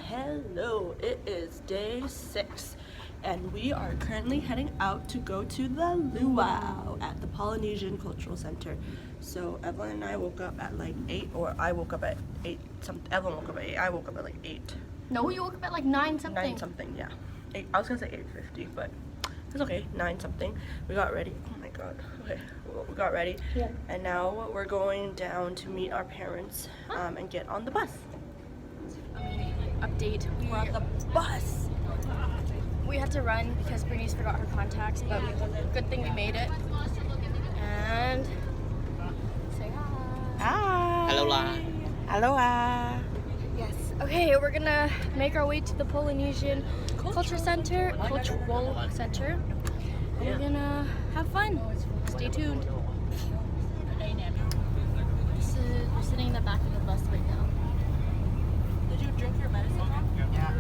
Hello. It is day 6 and we are currently heading out to go to the luau at the Polynesian Cultural Center. So Evelyn and I woke up at like 8, or I woke up at 8 something. Evelyn woke up at 8. I woke up at like 8. No, you woke up at like 9 something. 9 something, yeah. 8, I was gonna say 8:50, but it's okay. 9 something. We got ready. Oh my god. Okay, well, we got ready. Yeah. And now we're going down to meet our parents and get on the bus. Update. We're on the bus. We had to run because Bernice forgot her contacts, but good thing we made it. And say hi. Hi. Aloha. Aloha. Yes. Okay, we're gonna make our way to the Polynesian Cultural Center. We're gonna have fun. Stay tuned. We're sitting in the back of the bus right now. Did you drink your medicine? Yeah.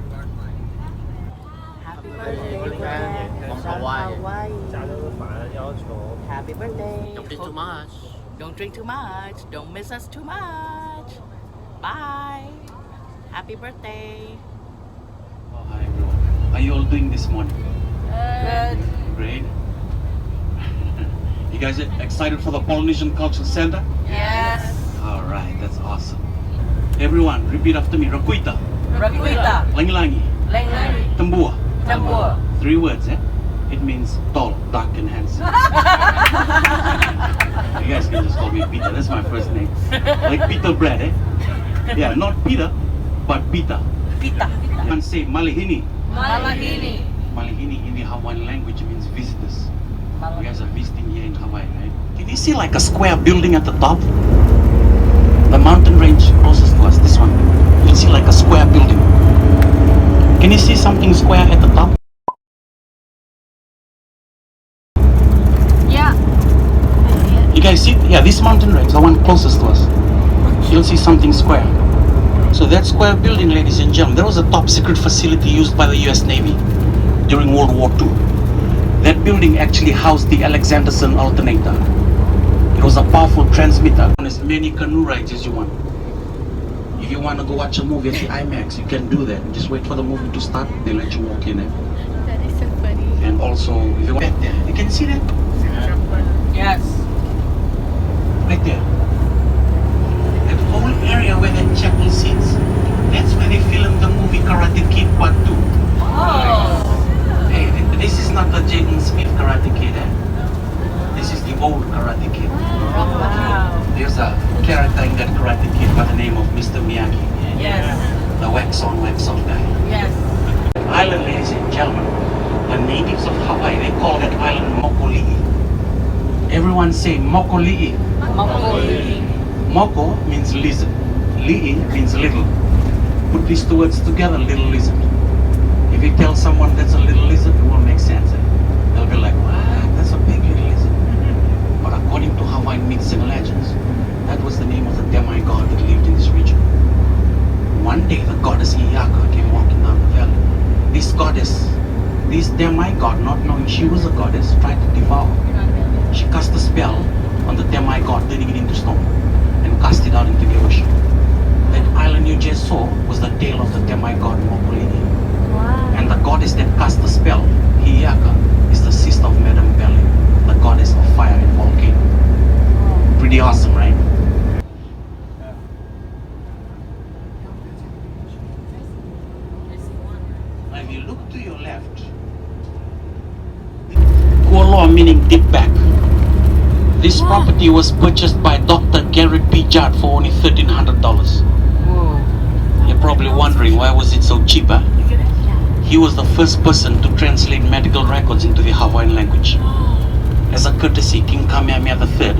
Happy birthday. Happy birthday. Don't drink too much. Don't drink too much. Don't miss us too much. Bye. Happy birthday. Oh, hi everyone. How are you all doing this morning? Good. Great. You guys are excited for the Polynesian Cultural Center? Yes. Alright, that's awesome. Everyone, repeat after me. Rakuita. Rakuita. Langi-langi. Langi. Tambua. Tambua. 3 words, eh? It means tall, dark and handsome. You guys can just call me Peter. That's my first name. Like Peter Bread, eh? Yeah, not Peter, but Peter. Pita. And say Malihini. Malahini. Malihini in the Hawaiian language means visitors. You guys are visiting here in Hawaii, right? Can you see like a square building at the top? The mountain range closest to us, this one. You can see like a square building. Can you see something square at the top? Yeah. You guys see? Yeah, this mountain range, the one closest to us. You'll see something square. So that square building, ladies and gentlemen, that was a top secret facility used by the US Navy during World War II. That building actually housed the Alexanderson alternator. It was a powerful transmitter. As many canoe rides as you want. If you want to go watch a movie at the IMAX, you can do that. Just wait for the movie to start, they let you walk in. That is so funny. And also, if you want back there, you can see that? Yes. Right there. That whole area where that chapel sits, that's where they filmed the movie Karate Kid Part 2. Oh. Hey, this is not the Jaden Smith Karate Kid, eh? This is the old Karate Kid. Wow. There's a character in that Karate Kid by the name of Mr. Miyagi. Yes. The wax on guy. Yes. Island, ladies and gentlemen, the natives of Hawaii, they call that island Mokoli'i. Everyone say Mokoli'i. Mokoli. Moko means lizard. Li'i means little. Put these 2 words together, little lizard. If you tell someone that's a little lizard, it won't make sense. They'll be like, what? That's a big little lizard. But according to Hawaiian myths and legends, that was the name of the demigod that lived in this region. One day, the goddess Iyaka came walking down the valley. This demigod, not knowing she was a goddess, tried to devour. She cast a spell on the demigod, turning it into stone, and cast it out into the ocean. That island you just saw was the tail of the demigod Mokoli'i. Wow. And the goddess that cast the spell, Hiyaka, is the sister of Madame Belly, the goddess of fire and volcano. Pretty awesome, right? Now if you look to your left, Kualoa meaning dip back. This property was purchased by Dr. Garrett P. Judd for only $1,300. You're probably wondering why was it so cheap, huh? He was the first person to translate medical records into the Hawaiian language. As a courtesy, King Kamehameha III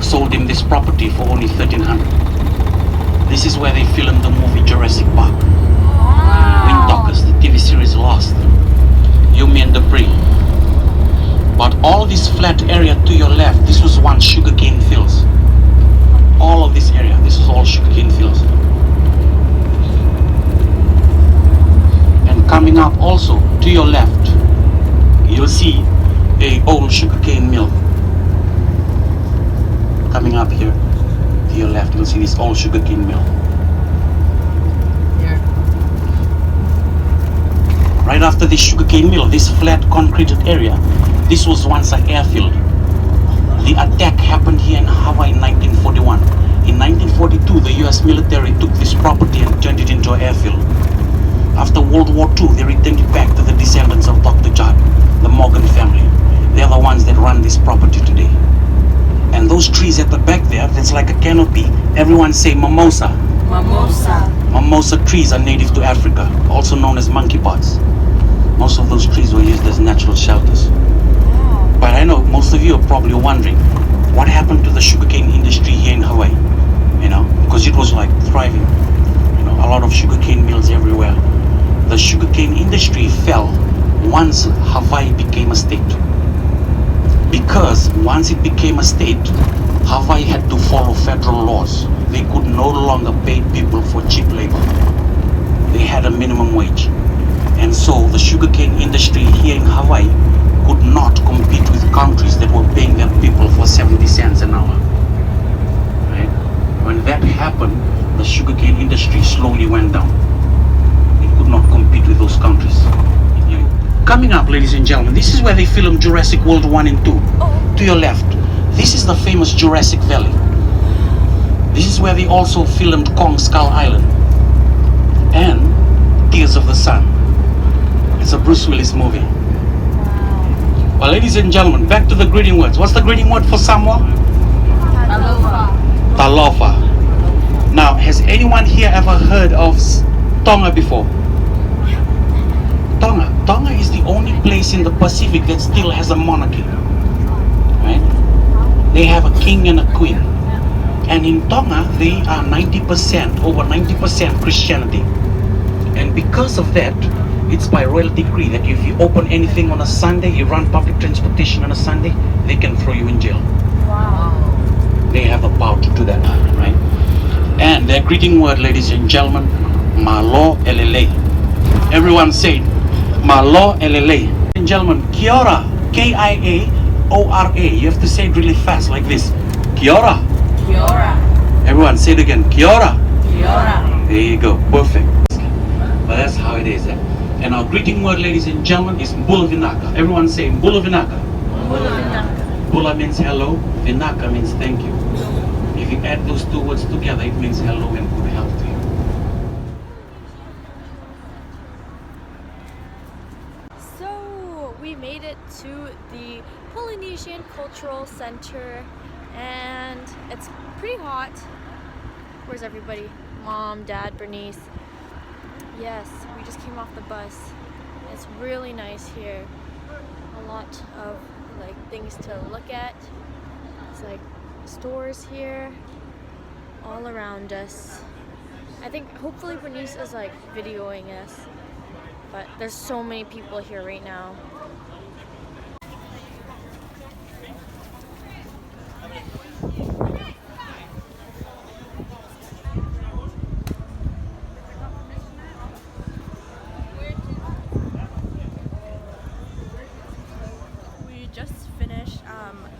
sold him this property for only $1,300. This is where they filmed the movie Jurassic Park. Windtalkers, the TV series Lost, Yumi and Debris. But all this flat area to your left, this was once sugarcane fields. All of this area, this was all sugarcane fields. And coming up also to your left, you'll old sugarcane mill. Coming up here to your left, you'll see this old sugarcane mill. Here. Right after this sugarcane mill, this flat concreted area, this was once an airfield. The attack happened here in Hawaii in 1941. In 1942, the US military took this property and turned it into an airfield. After World War II, they returned it back to the descendants of Dr. Judd, the Morgan family. They're the ones that run this property today. And those trees at the back there, that's like a canopy. Everyone say mimosa. Mimosa. Mimosa trees are native to Africa, also known as monkey pots. Most of those trees were used as natural shelters. But I know most of you are probably wondering, what happened to the sugarcane industry here in Hawaii? You know, because it was like thriving. You know, a lot of sugarcane mills everywhere. The sugarcane industry fell once Hawaii became a state. Because once it became a state, Hawaii had to follow federal laws. They could no longer pay people for cheap labor. They had a minimum wage. And so the sugarcane industry here in Hawaii could not compete with countries that were paying their people for 70 cents an hour. Right? When that happened, the sugarcane industry slowly went down. It could not compete with those countries. Coming up, ladies and gentlemen, this is where they filmed Jurassic World 1 and 2. To your left, this is the famous Jurassic Valley. This is where they also filmed Kong Skull Island and Tears of the Sun. It's a Bruce Willis movie. Well, ladies and gentlemen, back to the greeting words. What's the greeting word for Samoa? Talofa. Talofa. Now, has anyone here ever heard of Tonga before? Tonga is the only place in the Pacific that still has a monarchy. Right? They have a king and a queen. And in Tonga, they are over 90% Christianity. And because of that, it's by royal decree that if you open anything on a Sunday, you run public transportation on a Sunday, they can throw you in jail. Wow. They have the power to do that, right? And their greeting word, ladies and gentlemen, malo elele. Everyone say malo elele. Ladies and gentlemen, kia ora, K-I-A-O-R-A. You have to say it really fast like this. Kia ora. Kia ora. Everyone say it again. Kia ora. Kia ora. There you go. Perfect. But that's how it is. And our greeting word, ladies and gentlemen, is Bula Vinaka. Everyone say Bula Vinaka. Bula vinaka. Bula means hello, Vinaka means thank you. If you add those two words together, it means hello and good health to you. So we made it to the Polynesian Cultural Center and it's pretty hot. Where's everybody? Mom, Dad, Bernice. Yes, we just came off the bus. It's really nice here. A lot of like things to look at. It's like stores here all around us. I think hopefully Bernice is like videoing us, but there's so many people here right now.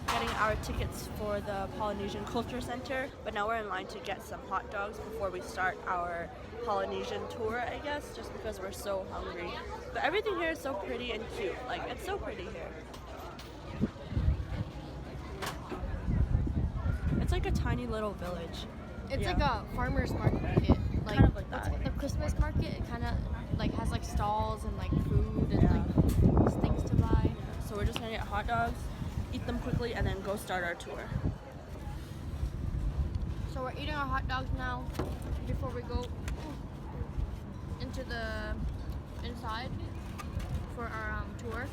Getting our tickets for the Polynesian Culture Center, but now we're in line to get some hot dogs before we start our Polynesian tour, I guess, just because we're so hungry. But everything here is so pretty and cute. Like, it's so pretty here. It's like a tiny little village. It's Yeah. like a farmer's market. Like, Kind of like that. The Christmas market, it kind of like has like stalls and like food and Yeah. like things to buy. So we're just gonna get hot dogs, eat them quickly, and then go start our tour. So we're eating our hot dogs now before we go into the inside for our tour.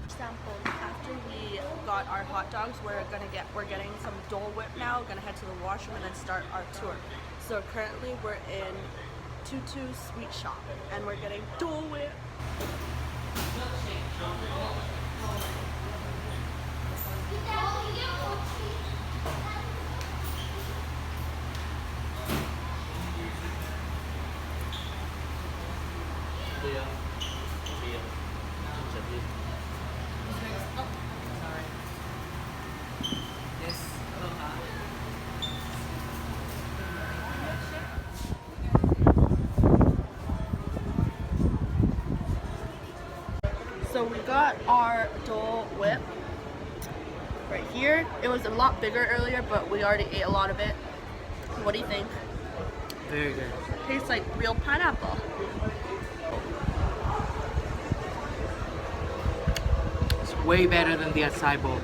Sample. After we got our hot dogs, we're getting some Dole Whip now. Gonna head to the washroom and then start our tour. So currently we're in Tutu Sweet Shop and we're getting Dole Whip. So we got our Dole Whip right here. It was a lot bigger earlier, but we already ate a lot of it. What do you think? Very good. Tastes like real pineapple. It's way better than the acai bowl.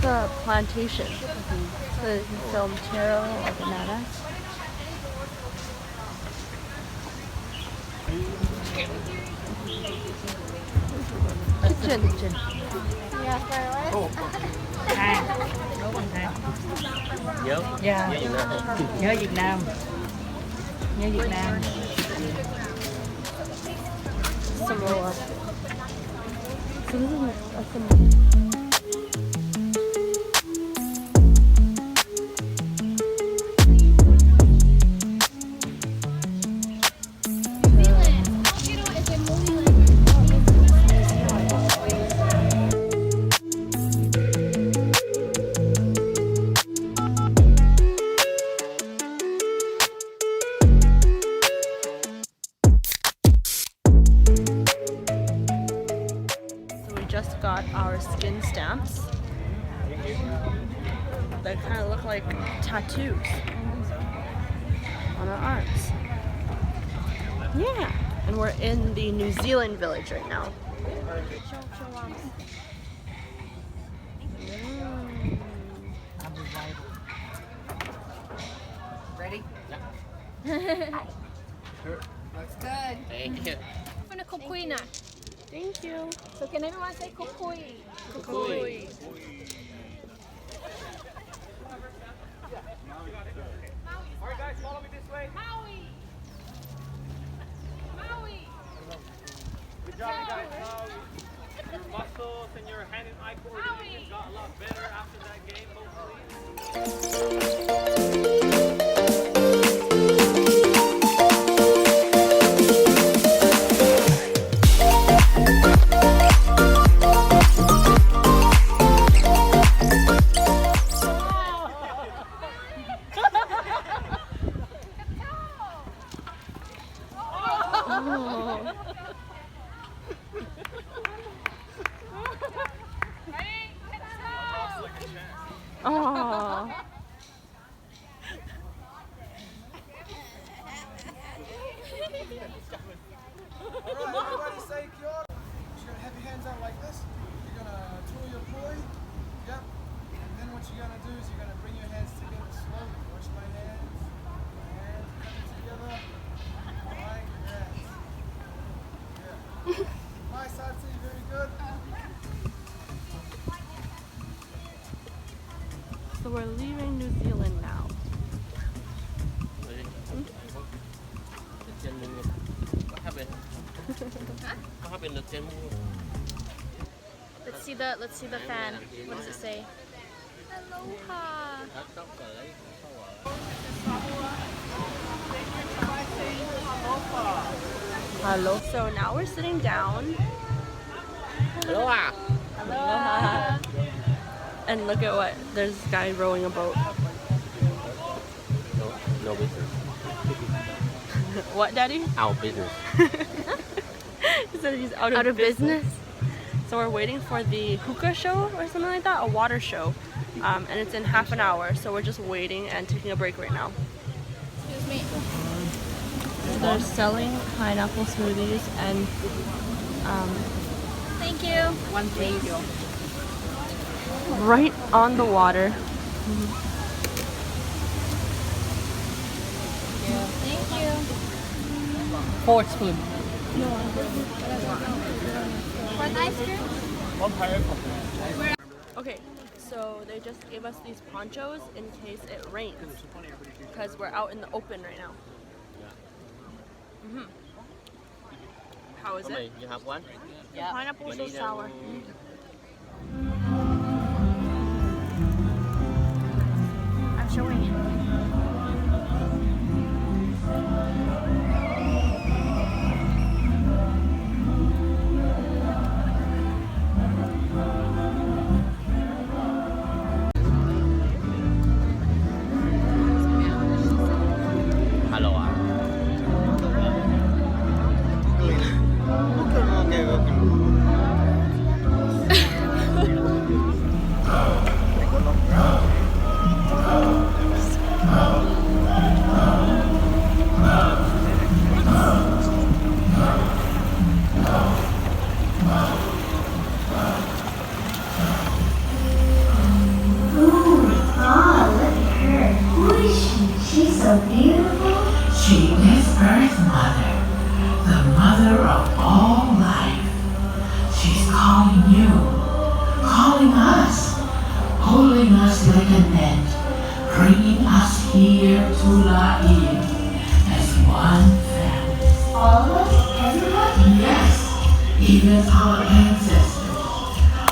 The plantation. So you can film taro or banana. Kitchen. Nhớ nhớ Việt Nam. Nhớ Việt Nam. Samoa. So this is a just got our skin stamps. They kind of look like tattoos on our arms. Yeah, and we're in the New Zealand village right now. Ready? Looks good. Thank you. Gonna kukui na. Thank you. So can everyone say kukui? Kukui. Alright guys, follow me this way. Maui. Maui. Good job you guys. Now your muscles and your hand and eye coordination got a lot better after that game, hopefully. Oh. Alright, everybody say kia ora. You're gonna have your hands out like this. You're gonna twirl your pulley. Yep. And then what you're gonna do is you're gonna bring your hands together slowly. Watch my hands. Hands coming together. Like that. Yeah. Nice, Artsy. Very good. So we're leaving New Zealand now. Let's see the fan. What does it say? Aloha. Hello. So now we're sitting down. Aloha. Aloha. And look at what, there's this guy rowing a boat. No business. What, Daddy? Our business. He said he's out of business. So we're waiting for the hookah show or something like that, a water show. And it's in half an hour, so we're just waiting and taking a break right now. They're selling pineapple smoothies and Thank you. One please. right on the water. Thank you. 4 spoon. For the ice cream? Okay, so they just gave us these ponchos in case it rains because we're out in the open right now. How is it? You have one? The pineapple is so sour. I'm showing it. Hello à? She's so beautiful. She is Earth Mother, the mother of all life. She's calling you, calling us, holding us like a net, bringing us here to La'il as one family. All of us? Everyone? Yes, even our ancestors.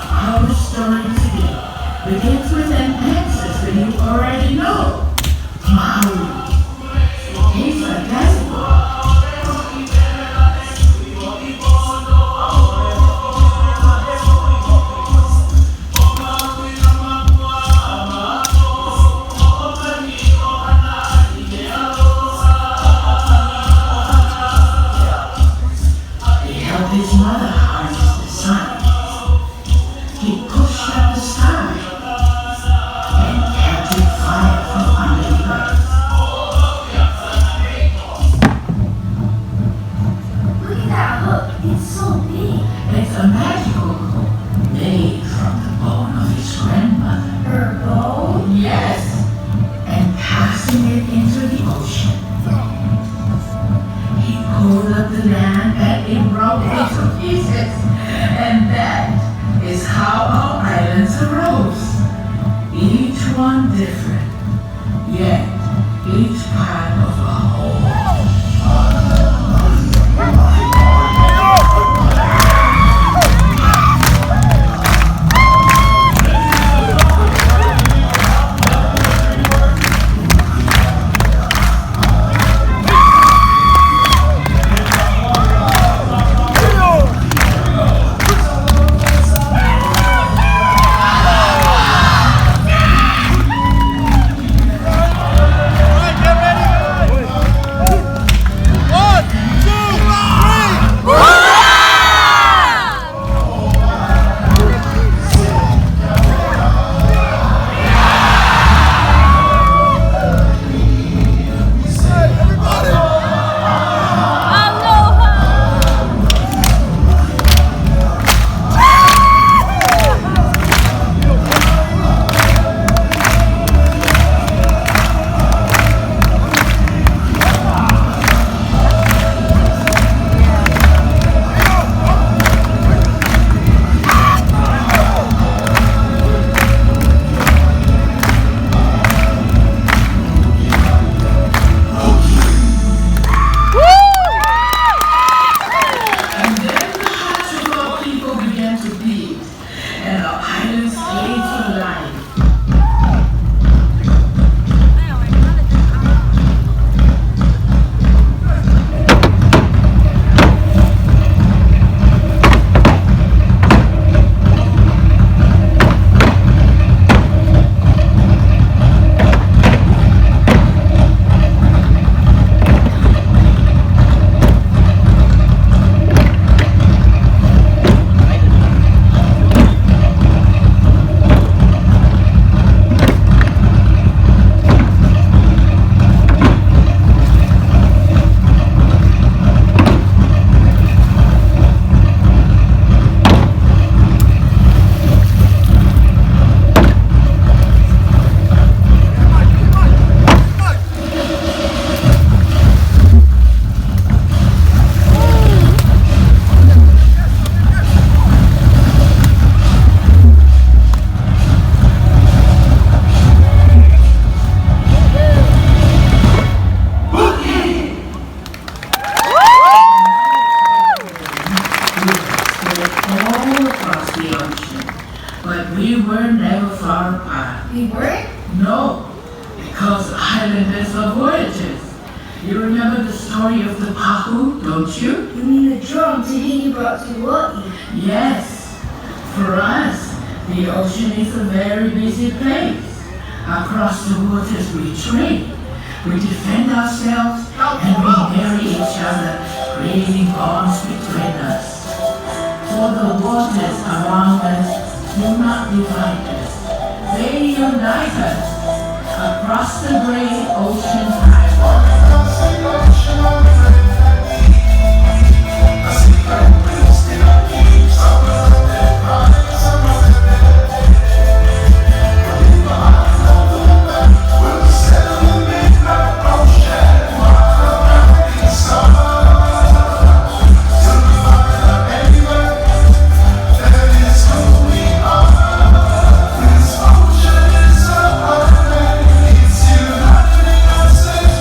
Our story today begins with an ancestor you already know. Maui. He's a desert boy. He helped his mother harness the sun. He pushed up the sky and captured fire from under the earth. Look at that hook. It's so big. It's a magical hook made from the bone of his grandmother. Her bone? Yes. And casting it into the ocean. He pulled up the land and it broke into pieces. And that is how our islands arose. Each one different, yet each part of a whole. Get ready! all across the ocean, but we were never far apart. We were? No, because islanders are voyagers. You remember the story of the Pahu, don't you? You mean the drum Tahiti brought to Hawaii? Yes. For us, the ocean is a very busy place. Across the waters we trade, we defend ourselves, and we marry each other, creating bonds between us. For the waters around us do not divide us. They unite us across the great ocean highway. It's united in us.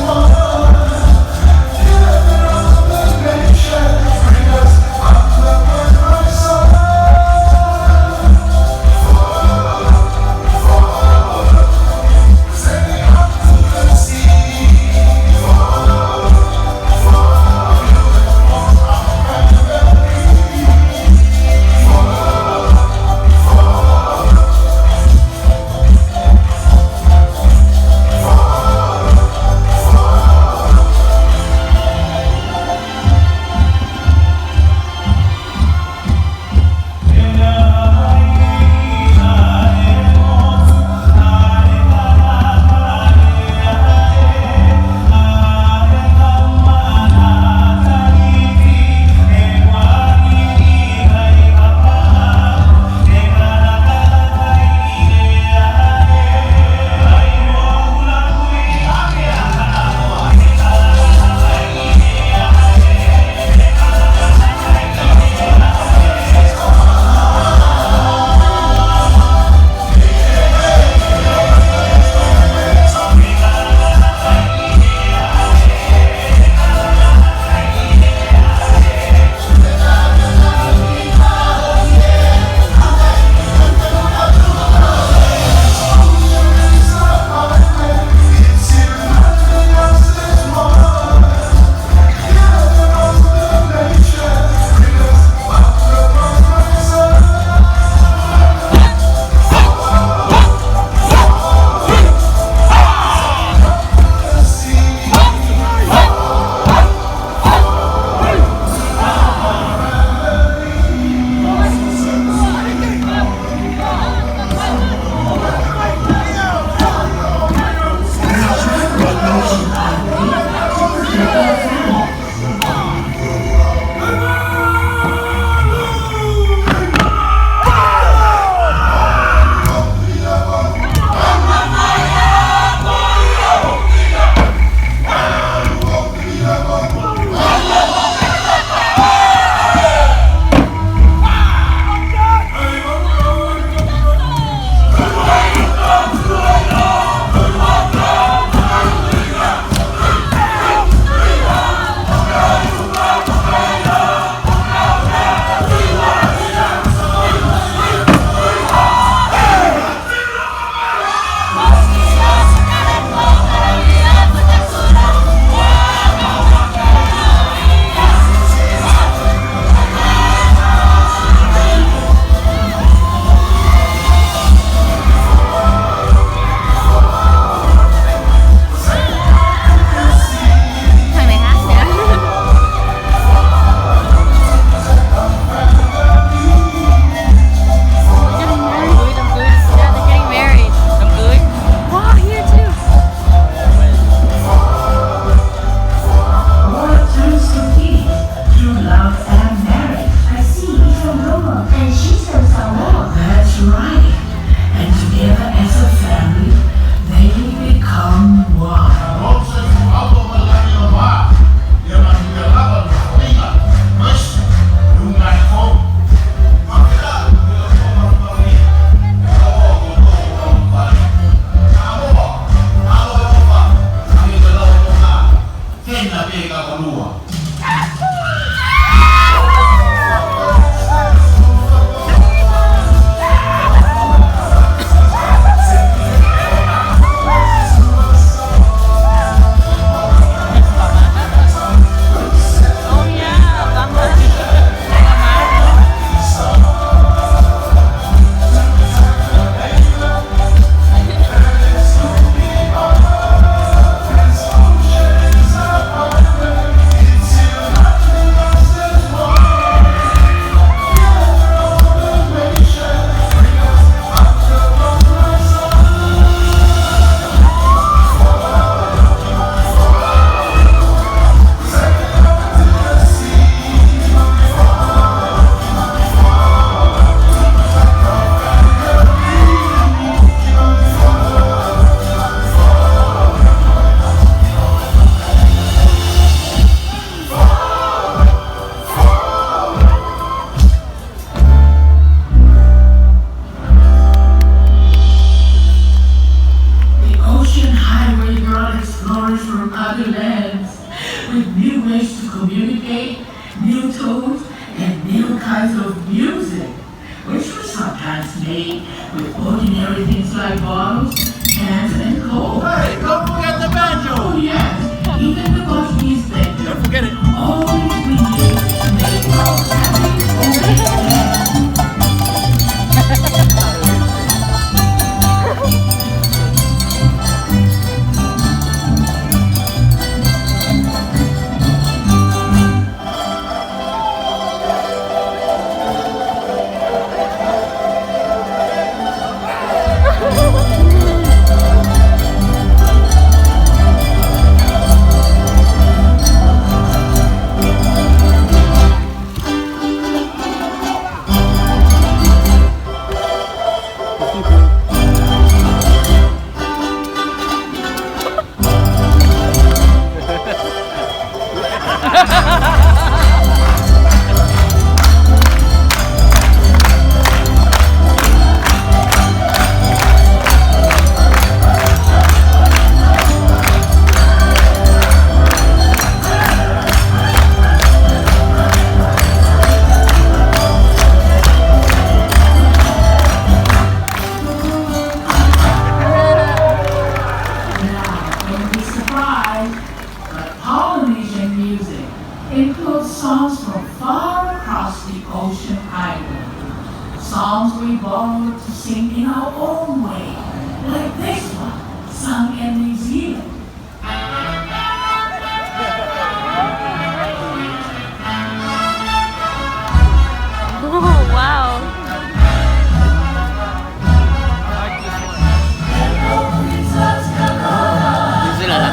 hands made with ordinary things like bottles, cans, and coal. Hey, don't forget the banjo! Oh yes, even the Portuguese banjo. Don't forget it. All ingredients made from happy homemade jam. Don't be surprised, but Polynesian music includes songs from far across the ocean island. Songs we borrowed to sing in our own way, like this one, sung in New Zealand. Oh, wow. New Zealand ah.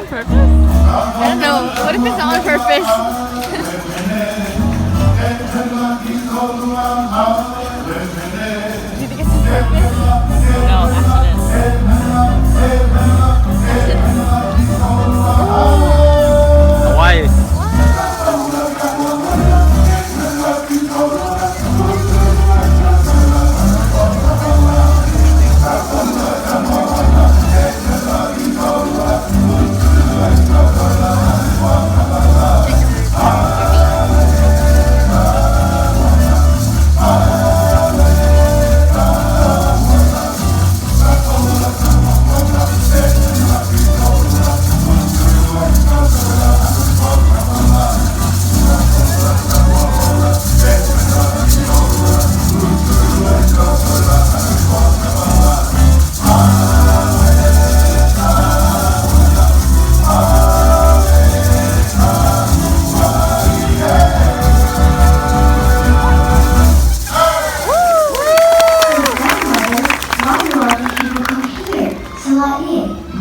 on purpose? I don't know. What if it's not on purpose? Do you think it's on purpose? No, accident. Hawaii.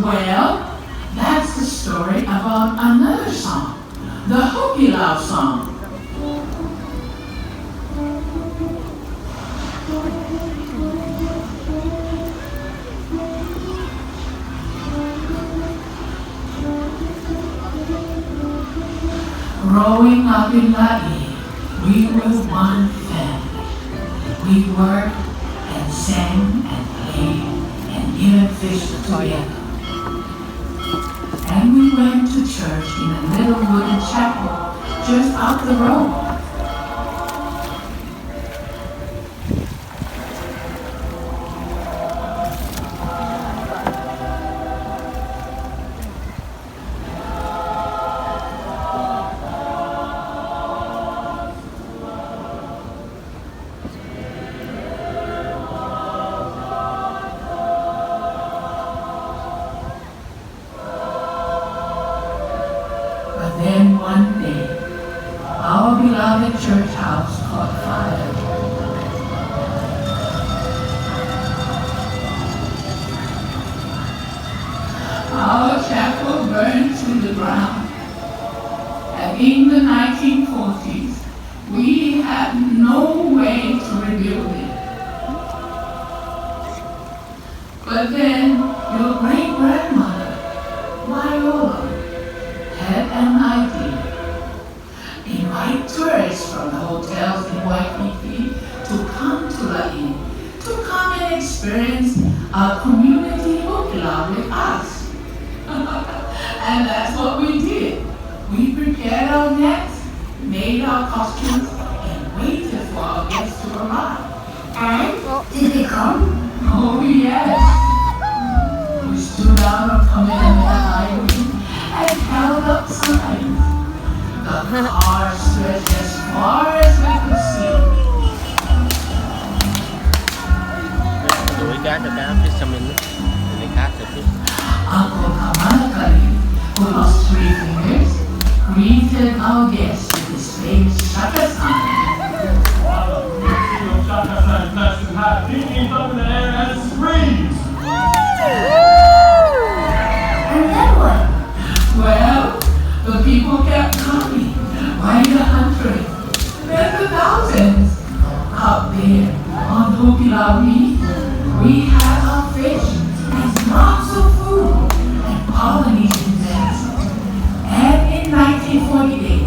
Well, that's the story about another song, the Hopi Love song. Growing up in La'i, we were one family. We worked and sang and played and even fished together. And we went to church in a little wooden chapel just up the road. But then one day, our beloved church house caught fire. Our chapel burned to the ground. And in the 1940s, we had no way to rebuild it. But then your great-grandmother, Viola, had an idea. Invite tourists from the hotels in Waikiki to come to La'i, to come and experience our community hokila with us. And that's what we did. We prepared our nets, made our costumes, and waited for our guests to arrive. And did they come? Oh yes. We stood out on Kamehameha Highway and held up signs. The cars stretched as far as we could see. Đuổi cá cho cá fish xong mình lấy cá cho fish. Uncle Kamanakali, who lost 3 fingers, greeted our guests with his famous shaka sign. Pinkies up in the air and screams. And then what? Well, the people kept coming, by the hundreds, then the thousands. Up there on Hokilawi, we had our fish and lots of food and Polynesian dancing. And in 1948,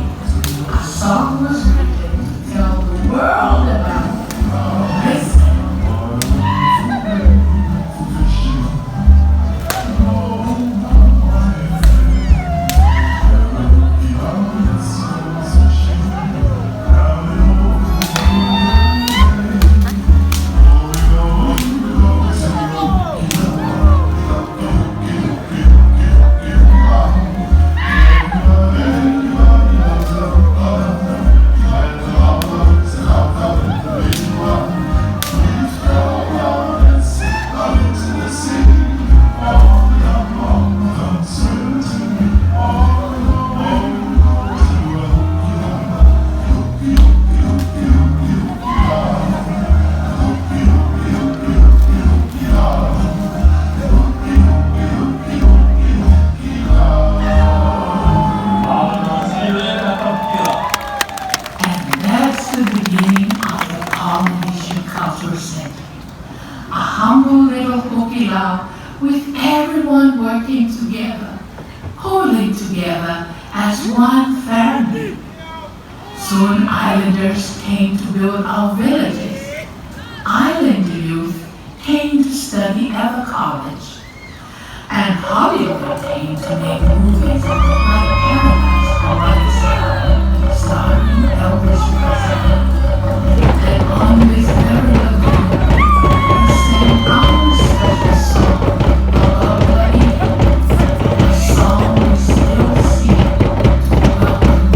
working together, pulling together as one family. Soon islanders came to build our villages. Island youth came to study at the college. And Hollywood came to make movies like Paradise Horizon, starring Elvis Presley. And on this very lagoon, we sang our special song about the evening, a song we still sing to welcome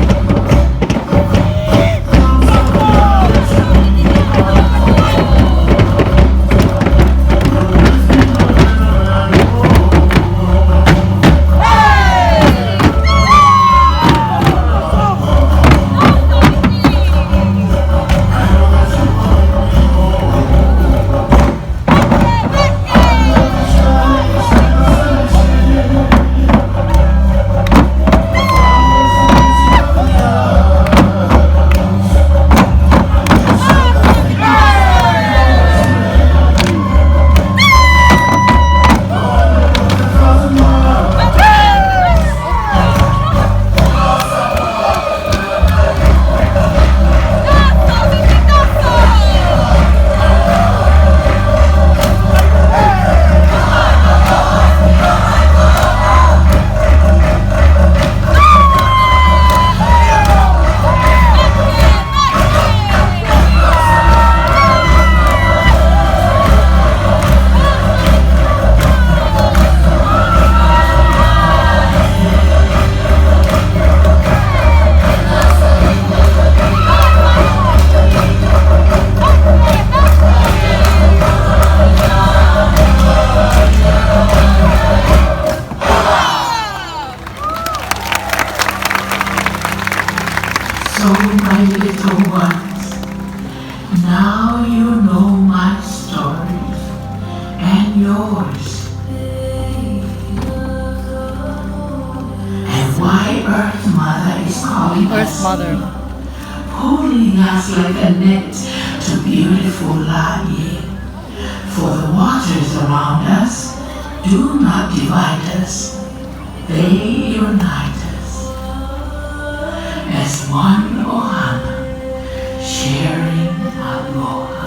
So, my little ones, now you know my stories and yours. And why Earth Mother is calling us here, pulling us like a net to beautiful land. For the waters around us do not divide us, they unite us. As one ohana, sharing aloha.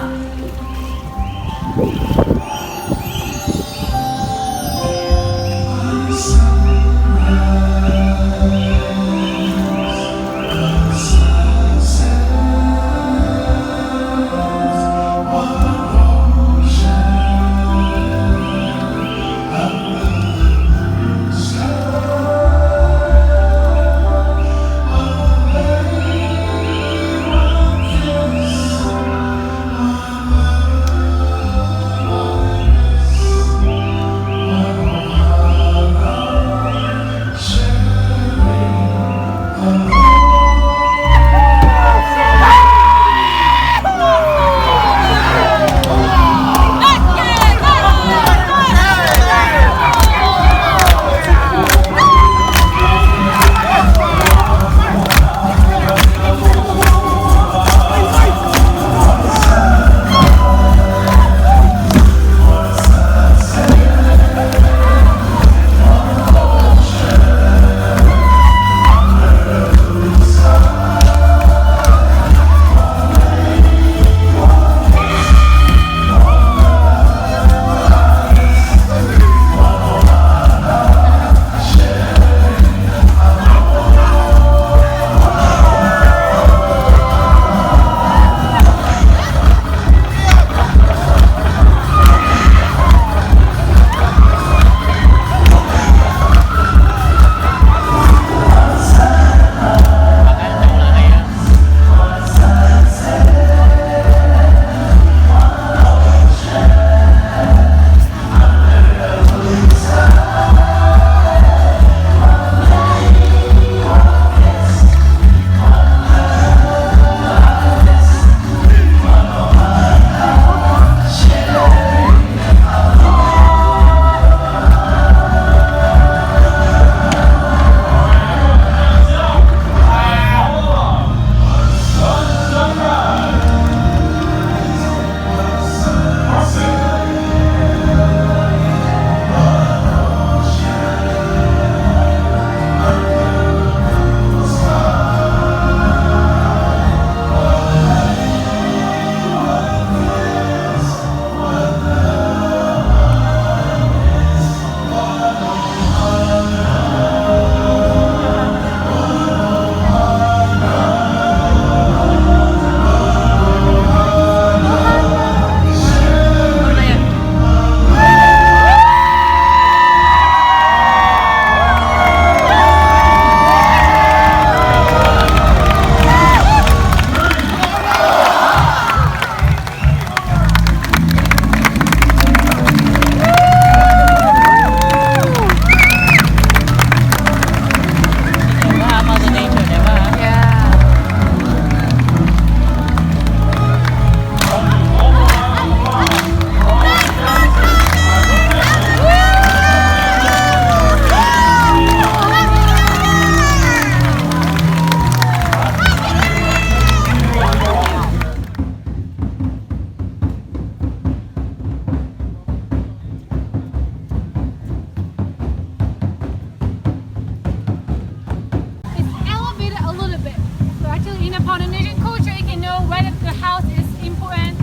the Polynesian culture, you can know whether the house is important.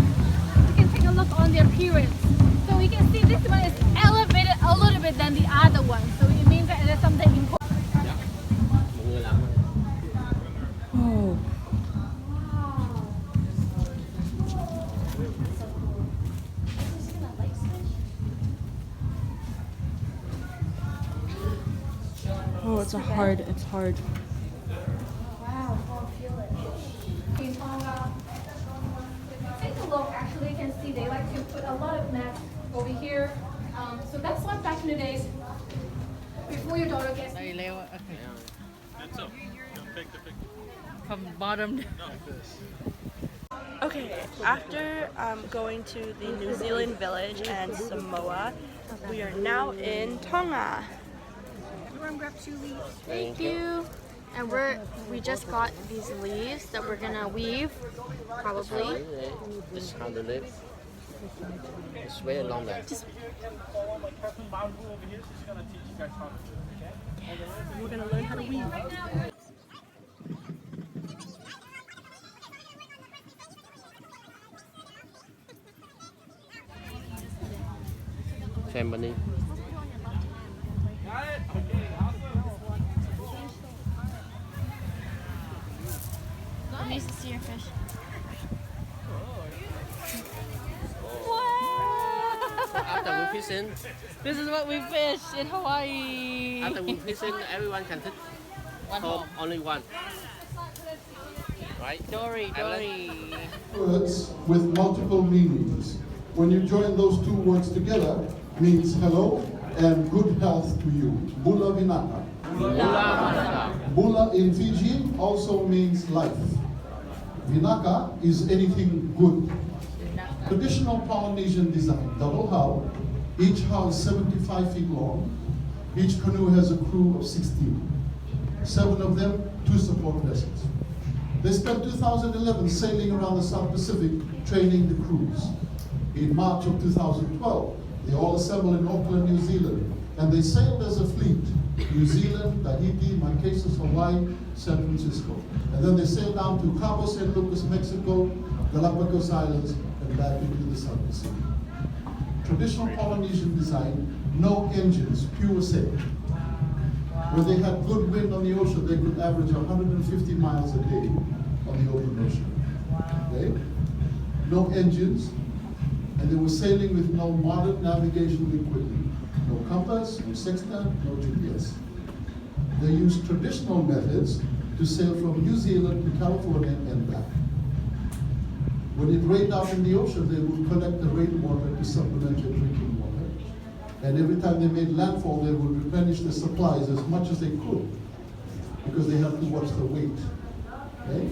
You can take a look on the appearance. So you can see this one is elevated a little bit than the other one. So it means that there's something important. Mọi người làm. Oh, it's hard. It's hard. Wow, I feel it. Take a look. Actually, you can see they like to put a lot of mats over here. So that's what back in the days, before your daughter gets. Đây leo ạ. That's up. Take the picture. From bottom. Okay, after going to the New Zealand village and Samoa, we are now in Tonga. Everyone grab 2 leaves. Thank you. And we just got these leaves that we're gonna weave, probably. This is how they live. It's very long there. Follow my cousin Bamboo over here. She's gonna teach you guys how to do it. Okay? We're gonna learn how to weave. Family. It needs to see your fish. After we fishing, This is what we fish in Hawaii. after we fishing, everyone can take home only one. Right? Dory. Words with multiple meanings. When you join those two words together, means hello and good health to you. Bula vinaka. Bula in Fiji also means life. Vinaka is anything good. Traditional Polynesian design, double hull, each hull is 75 feet long. Each canoe has a crew of 16. 7 of them, 2 support vessels. They spent 2011 sailing around the South Pacific training the crews. In March of 2012, they all assembled in Auckland, New Zealand, and they sailed as a fleet. New Zealand, Tahiti, Marquesas, Hawaii, San Francisco. And then they sailed down to Cabo San Lucas, Mexico, Galapagos Islands, and back into the South Pacific. Traditional Polynesian design, no engines, pure sail. When they had good wind on the ocean, they could average 150 miles a day on the open ocean. Okay? No engines, and they were sailing with no modern navigational equipment. No compass, no sextant, no GPS. They used traditional methods to sail from New Zealand to California and back. When it rained out in the ocean, they would collect the rainwater to supplement their drinking water. And every time they made landfall, they would replenish their supplies as much as they could, because they had to watch the weight. Okay?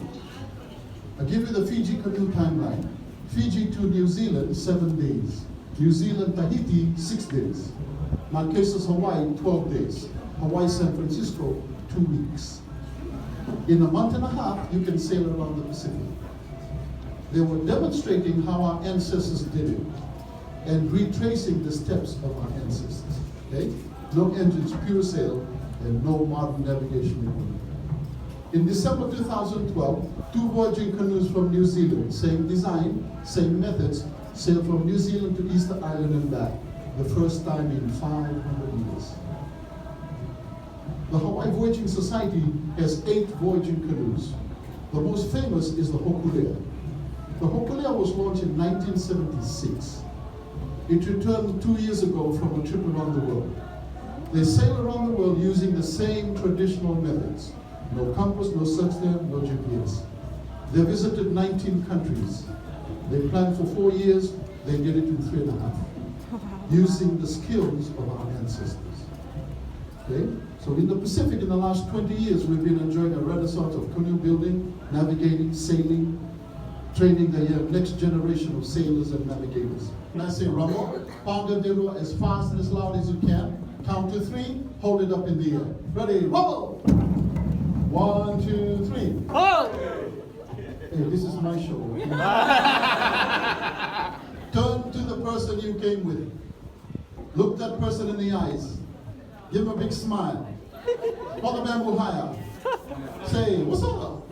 I'll give you the Fiji canoe timeline. Fiji to New Zealand, 7 days. New Zealand, Tahiti, 6 days. Marquesas, Hawaii, 12 days. Hawaii, San Francisco, 2 weeks. In a month and a half, you can sail around the Pacific. They were demonstrating how our ancestors did it and retracing the steps of our ancestors. Okay? No engines, pure sail, and no modern navigation equipment. In December 2012, 2 voyaging canoes from New Zealand, same design, same methods, sailed from New Zealand to Easter Island and back, the first time in 500 years. The Hawaii Voyaging Society has 8 voyaging canoes. The most famous is the Hokulea. The Hokulea was launched in 1976. It returned 2 years ago from a trip around the world. They sail around the world using the same traditional methods. No compass, no sextant, no GPS. They visited 19 countries. They planned for 4 years, they did it in 3.5, using the skills of our ancestors. Okay? So in the Pacific, in the last 20 years, we've been enjoying a renaissance of canoe building, navigating, sailing, training the next generation of sailors and navigators. When I say rumble, pound the dero as fast and as loud as you can. Count to 3, hold it up in the air. Ready, rumble! 1, 2, 3. Oh! Hey, this is my show. Turn to the person you came with. Look that person in the eyes. Give him a big smile. Hold the bamboo higher. Say, what's up?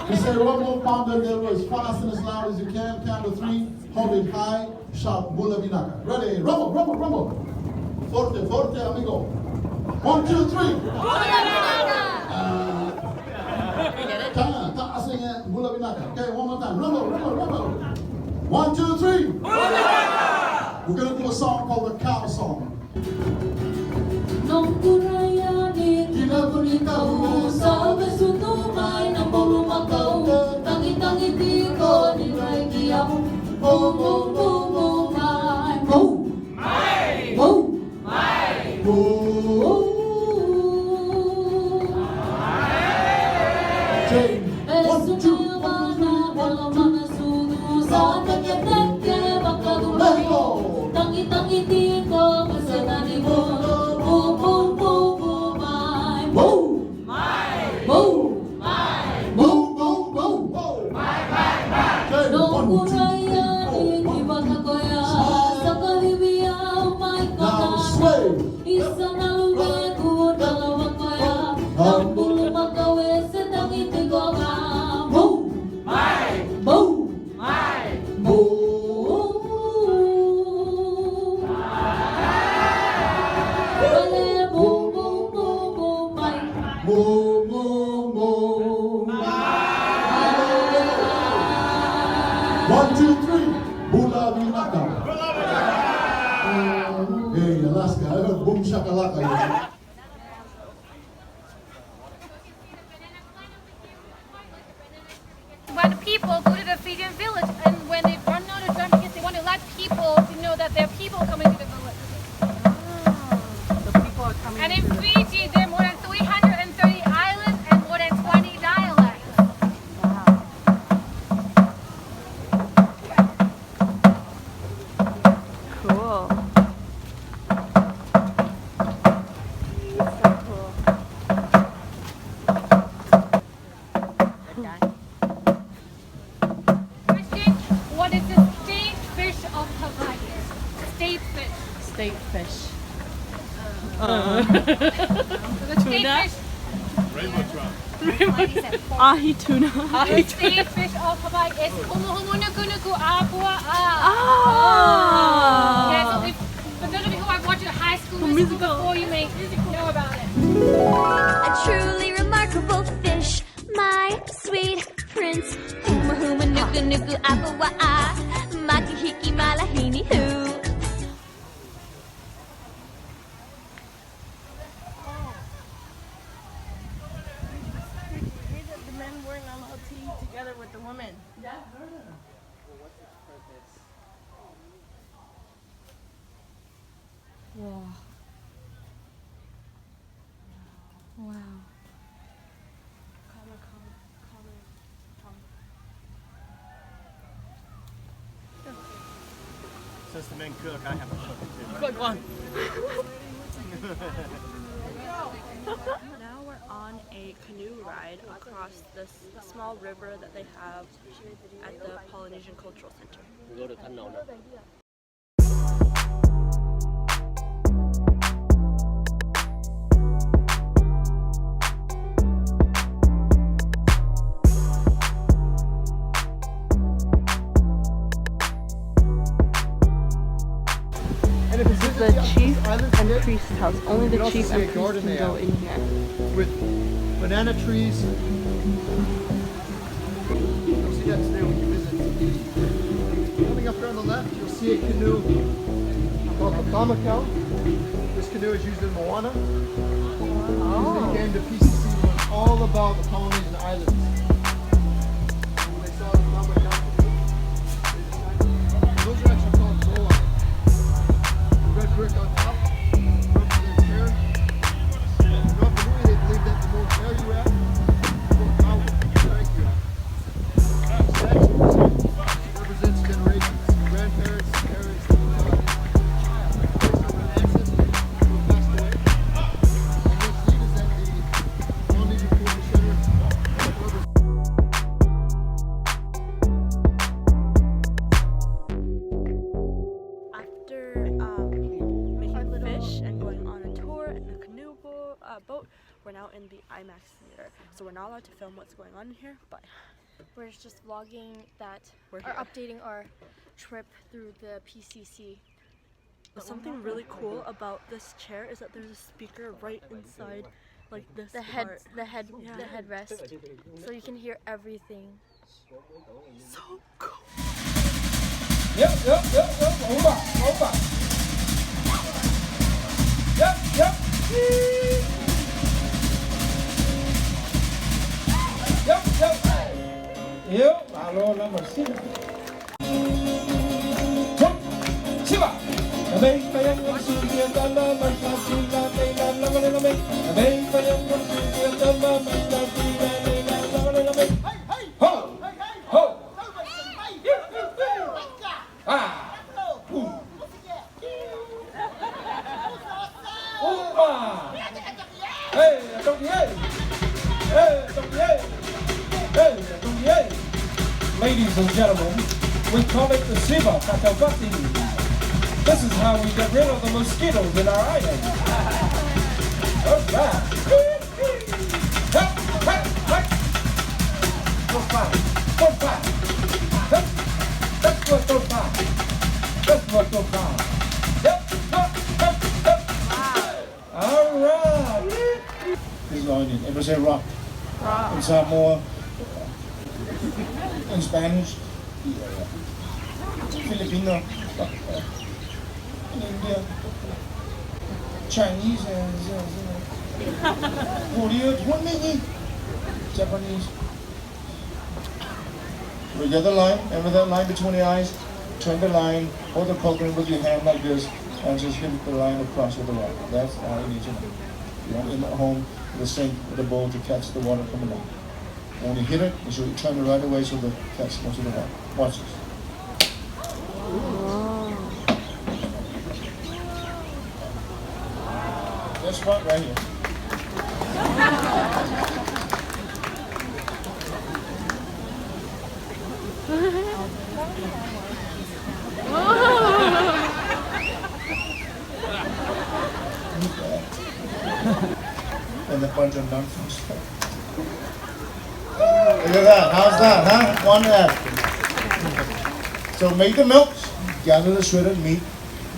You say one more pounder there as fast and as loud as you can. Count to 3, hold it high, shout Bula Vinaka. Ready? Rumble, rumble, rumble. Forte, forte, amigo. 1, 2, 3. Bula Vinaka. Okay, one more time. Rumble, rumble, rumble. 1, 2, 3. We're going to do a song called the Cow Song. Nung kuraya ni kinabunikaw sa besutumay ng bulumakaw tangi-tangi tiko ni Raikiyaw Boom, boom, boom, boom, my boom, my boom, my boom. Besumayawa na walang mga sudo sa tagya-tagya makadumay tangi-tangi tiko kasanani mo. Boom, boom, boom, boom, my boom, my boom, my boom, boom, boom, boom, my. Nung kuraya hindi makakoya sa kalibiyaw may kakay isa na lumago dalawang kaya ang bulumakawe sa tangiti ko ka boom, my boom, my boom. One, two, three. Bula Vinaka. Hey, Alaska, I heard boom shakalaka. When people go to the Fijian village and when they run out of drum because they want to let people to know that there are people coming to the village. The people are coming. And in Fiji, there are more than 330 islands and more than 20 dialects. Cool. Question, what is the state fish of Hawaii? State fish. State fish. So the state fish. Rainbow trout. Ahi tuna. The state fish of Hawaii is Humuhumunukunuku Apua A. Yeah, so if for those of you who are watching high school musical before, you may know about it. A truly remarkable fish, my sweet prince. Huma huma nuku nuku apawa a, makihiki malahini hu. The men weren't allowed to eat together with the women. Wow. Wow. Since the men cook, I have a cook too. Quick one. Now we're on a canoe ride across this small river that they have at the Polynesian Cultural Center. We go to Kanno now. This is the chief and priest house. Only the chief and priest can go in here. With banana trees. You'll see that today when you visit. Coming up here on the left, you'll see a canoe called the Kamakau. This canoe is used in Moana. They came to PCC and learned all about the Polynesian islands. When they saw the Kamakau canoe, they decided, those are actually called boa. Red brick on top represents hair. In Rapa Nui, they believe that the more hair you have, the more power and strength you have. Statues represents generations, grandparents, parents, and based on an ancestor who passed away. And what's neat is that the Polynesian Cultural Center represents fish and going on a tour in the canoe boat. We're now in the IMAX theater, so we're not allowed to film what's going on in here, but We're just vlogging that, We're or here. updating our trip through the PCC. something really cool about this chair is that there's a speaker right inside, like this The part. headrest, so you can hear everything. So cool. Yep. Over. Yep. Yep. Alô, lá Marcina. Chiva. Também vai a consumir da lama, Marcina, nem na lama, nem na mãe. Também vai a consumir da lama, Marcina, nem na lama, nem na mãe. Ho! Ah! Opa! Hey, don't be hey! Ladies and gentlemen, we call it the Siva Katawati. This is how we get rid of the mosquitoes in our island. Alright. Go fast. That's what go fast. Alright. This is onion. Everybody say rock. In Samoa. In Spanish. Filipino. In India. Chinese. Korea. Japanese. We get the line, and with that line between the eyes, turn the line, hold the coconut with your hand like this, and just hit the line across with the water. That's all you need to know. You don't in at home with a sink with a bowl to catch the water coming out. When you hit it, you should turn it right away so the catch most of the water. Watch this. This spot right here. And a bunch of nonsense. Look at that. How's that, huh? One F. So make the milks, gather the shredded meat,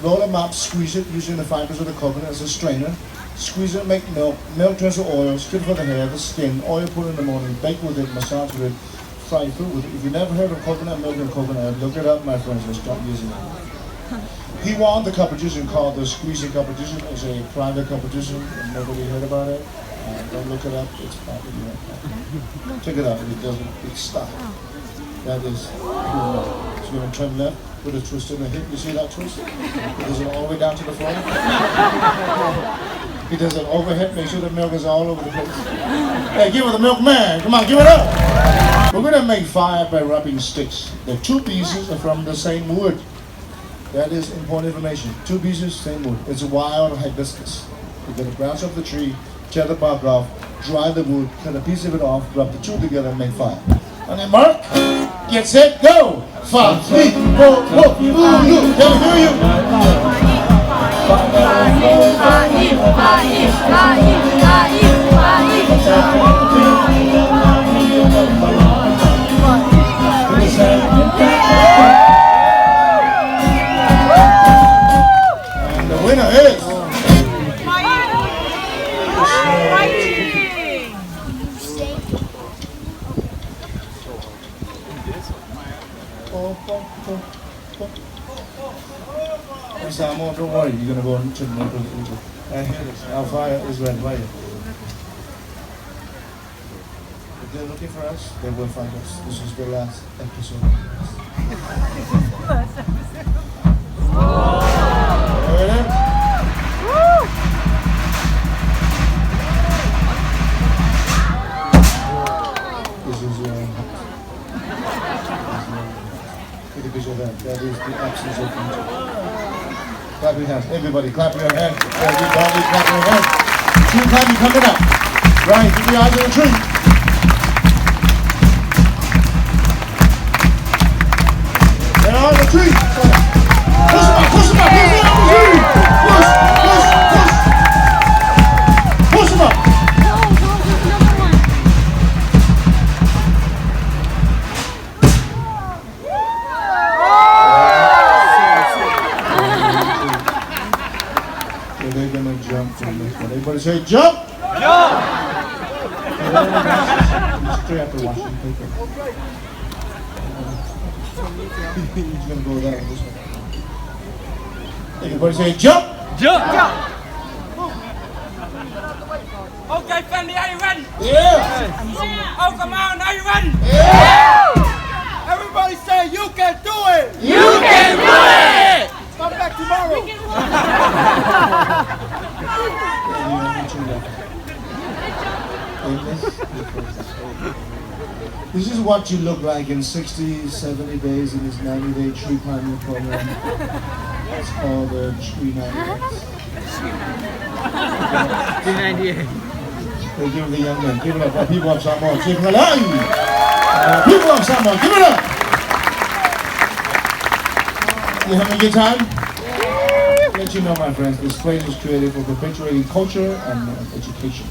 roll them up, squeeze it using the fibers of the coconut as a strainer. Squeeze it, make milk. Milk turns to oil, good for the hair, the skin. Oil put in the morning, bake with it, massage with it, fry food with it. If you've never heard of coconut milk and coconut, look it up, my friends, and stop using it. He won the competition called the squeezing competition. It's a private competition, and nobody heard about it. Don't look it up, it's probably not. Check it out, it doesn't, it's stuck. That is cool. So you're going to turn left, put a twist in the hip. You see that twist? It does it all the way down to the floor. He does it overhead, make sure the milk is all over the place. Hey, give it the milk, man. Come on, give it up. We're going to make fire by rubbing sticks. The two pieces are from the same wood. That is important information. Two pieces, same wood. It's a wild hibiscus. You get the branch of the tree, tear the bark off, dry the wood, cut a piece of it off, rub the two together and make fire. And then mark, get set, go! 5, 3, 4, 4, you. Can we hear you? And the winner is... Samoa, don't worry, you're going to go into the middle. And here it is. Our fire is red right here. If they're looking for us, they will find us. This is the last episode. There it is. This is your take a picture of that. That is the absence of control. Clap your hands. Everybody, clap your hands. Everybody, clap your hands. Tree climbing coming up. Right, keep your eyes on the tree. They're on the tree. Push them up, push them up, push them up the tree. Push, push. So they're gonna jump from this one. Everybody say jump! Jump! Straight after washing paper. He's gonna go that way, this way. Everybody say jump! Jump! Okay, family, are you ready? Yeah! Oh, come on, are you ready? Yeah! Everybody say you can do it! You can do it! Come back tomorrow! This is what you look like in 60, 70 days in this 90-day tree climbing program. It's called Tree 98. 98. They give the young men. Give it up for people of Samoa. Give it up. People of Samoa, give it up. You having a good time? Let you know, my friends, this place is created for perpetuating culture and education.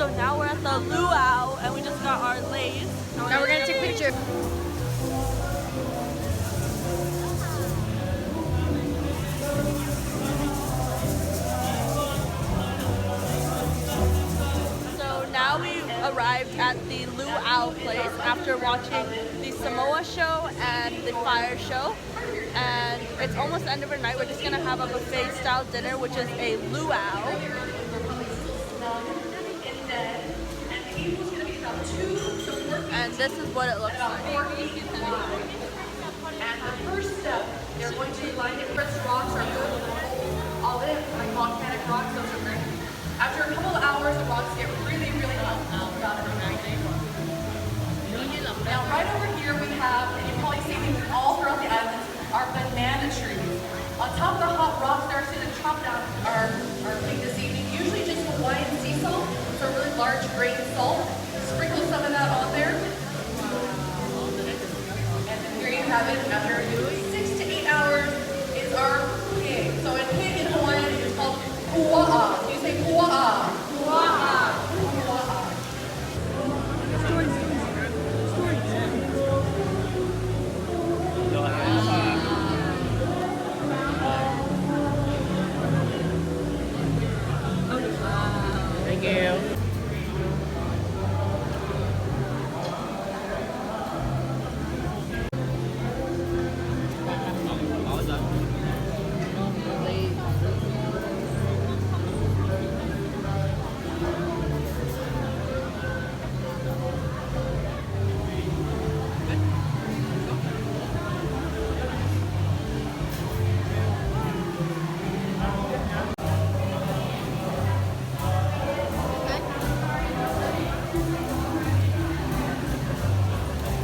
So now we're at the luau and we just got our lays. Now we're gonna take a picture. So now we arrived at the luau place after watching the Samoa show and the fire show. And it's almost the end of the night. We're just gonna have a buffet style dinner, which is a luau. And this is what it looks like. And the first step, they're going to line it. First rocks are good, all in, like volcanic rocks, those are great. After a couple of hours, the rocks get really, really hot. Now, right over here we have, and you probably see these all throughout the island, are banana trees. On top of the hot rocks, they're actually the chop down our thing this evening. Usually just Hawaiian sea salt, so really large grain salt. Sprinkle some of that on there. And then here you have it. After 6 to 8 hours is our pig. So in pig in Hawaiian, it's called pua'a. So you say pua'a. Pua'a. Pua'a. Thank you.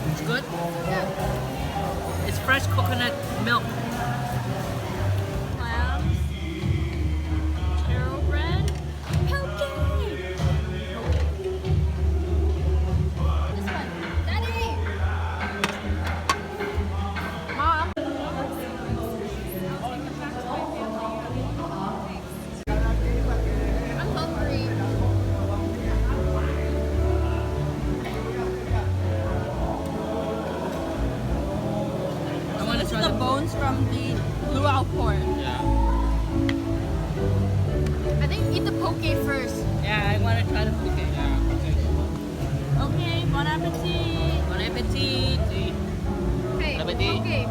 It's good? Yeah. It's fresh coconut milk. Clams, taro bread, poke. This one, Daddy. Mom. I'm hungry. This is the bones from the luau pork. Yeah. I think eat the poke first. Yeah, I want to try the poke. Yeah. Okay. Okay, bon appetit. Bon appetit. Hey, Bon appetit. okay.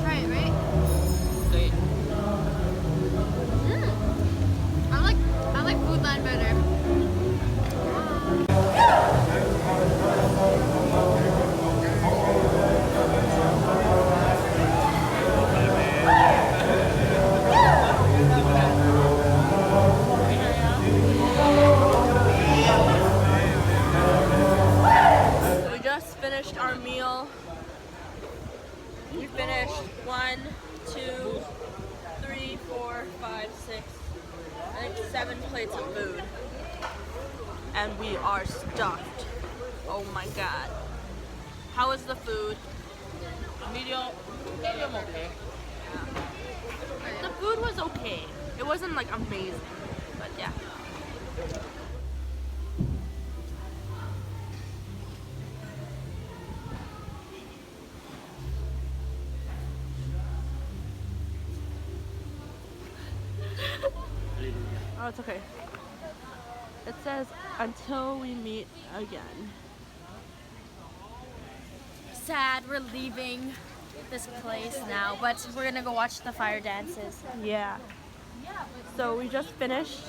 Try it, right? Okay. I like Foodland better. We just finished our meal. We finished 1, 2, 3, 4, 5, 6, I think 7 plates of food. And we are stuffed. Oh my god. How was the food? Medium okay. The food was okay. It wasn't like amazing, but yeah. Oh, it's okay. It says, until we meet again. Sad, we're leaving this place now, but we're gonna go watch the fire dances. Yeah. So we just finished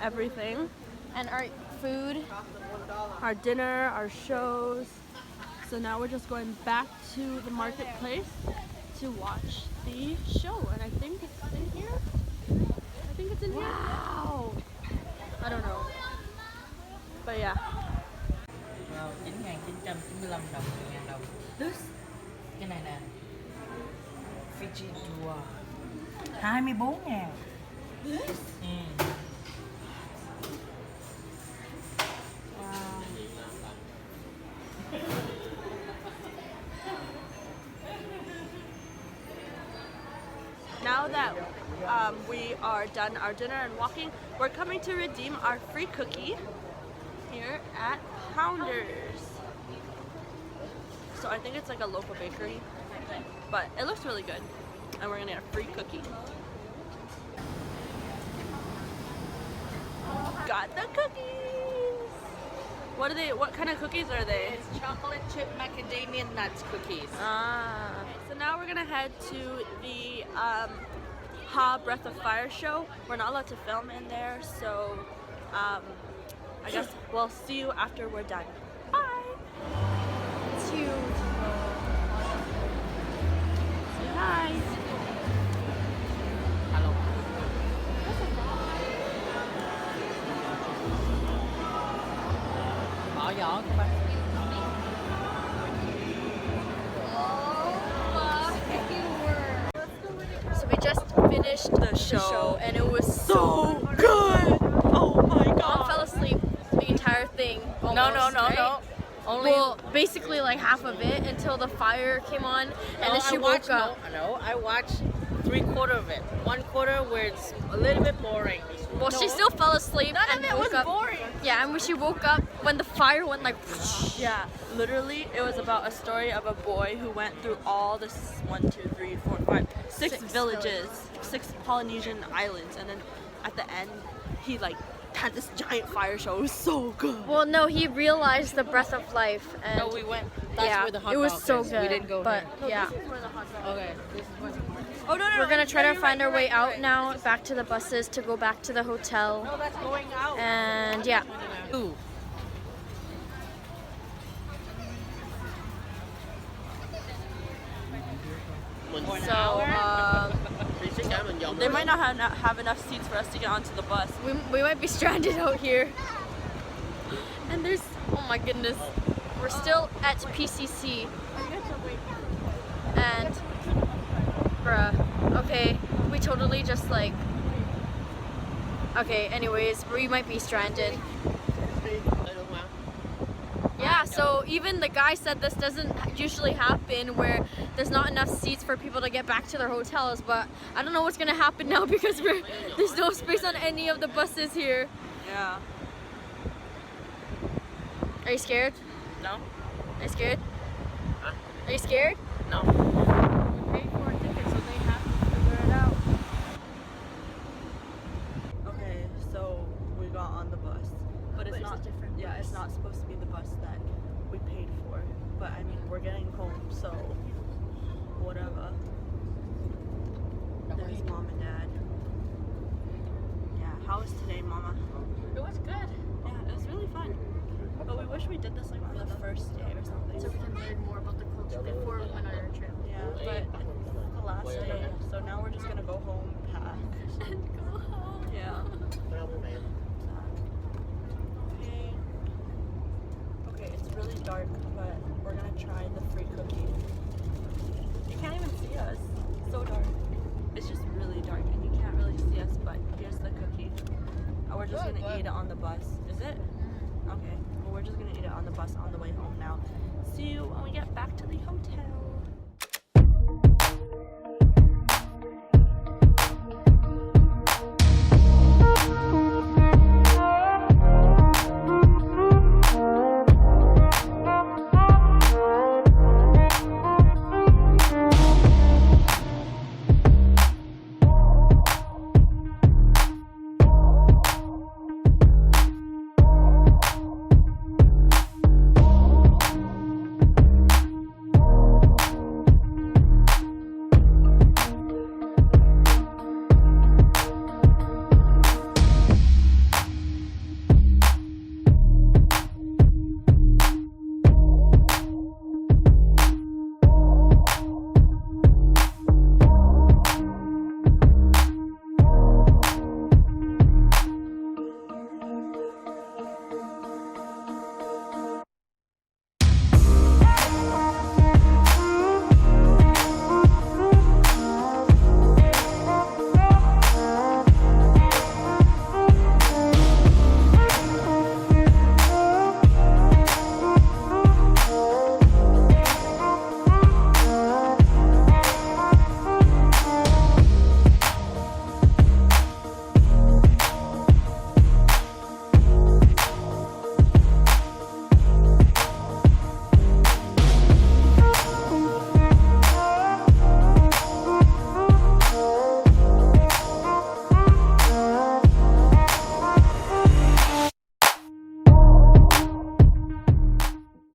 everything. And our food. Our dinner, our shows. So now we're just going back to the marketplace to watch the show. And I think it's in here. I think it's in here. Wow. I don't know. But yeah. Wow, 9.995 đồng, 1.000 đồng. This. Cái này nè. Fiji tour. 24.000. This? Now that we are done our dinner and walking, we're coming to redeem our free cookie here at Pounders. So I think it's like a local bakery, but it looks really good. And we're gonna get a free cookie. Got the cookies! What are they? What kind of cookies are they? It's chocolate chip macadamia nuts cookies. Ah. So now we're gonna head to the Ha Breath of Fire show. We're not allowed to film in there, so I guess we'll see you after we're done. Bye! It's huge. Say hi! Hello. Bỏ giỏ các bạn. So we just finished The show and it was So good! Oh my Mom god! fell asleep the entire thing. Almost, right? Only Well, basically like half of it until the fire came on, and then she woke up. No, I watched 3/4 of it. 1/4 where it's a little bit boring. Well, she still fell asleep None and of it woke was up. boring. Yeah, and when she woke up, when the fire went like, Yeah, literally, it was about a story of a boy who went through all the 1, 2, 3, 4, 5, 6 villages, 6 Polynesian islands, and then at the end, he like had this giant fire show. It was so good. well, no, he realized the breath of life, and No, we went. That's yeah, where the hot it was dog so is. good. We didn't go but here. yeah, Okay, this is where. Oh no, no, we're gonna no, try to you're find right, our way you're out right. now, back to the buses to go back to the hotel, No, that's going out. and yeah. Ooh. So they might not have enough seats for us to get onto the bus. We might be stranded out here. And there's, oh my goodness, we're still at PCC. And, bruh, okay, we totally just like, okay, anyways, we might be stranded. Yeah, so even the guy said this doesn't usually happen where there's not enough seats for people to get back to their hotels, but I don't know what's gonna happen now because there's no space on any of the buses here. Yeah. Are you scared? No. Are you scared? Are you scared? No. We paid for a ticket, so they have to figure it out. Okay, so we got on the bus, but it's not different. Yeah, it's not supposed to be the bus that we paid for. But I mean, we're getting home, so whatever. There's mom and dad. Yeah, how was today, Mama? It was good. Yeah, it was really fun. But we wish we did this like on the first day or something. So we can learn more about the culture before we went on our trip. Yeah, but it's the last day, so now we're just gonna go home, pack. And go home. Yeah. Okay, it's really dark, but we're gonna try the free cookie. You can't even see us. It's so dark. It's just really dark and you can't really see us, but here's the cookie. And we're just gonna eat it on the bus. Is it? Okay. Well, we're just gonna eat it on the bus on the way home now. See you when we get back to the hotel.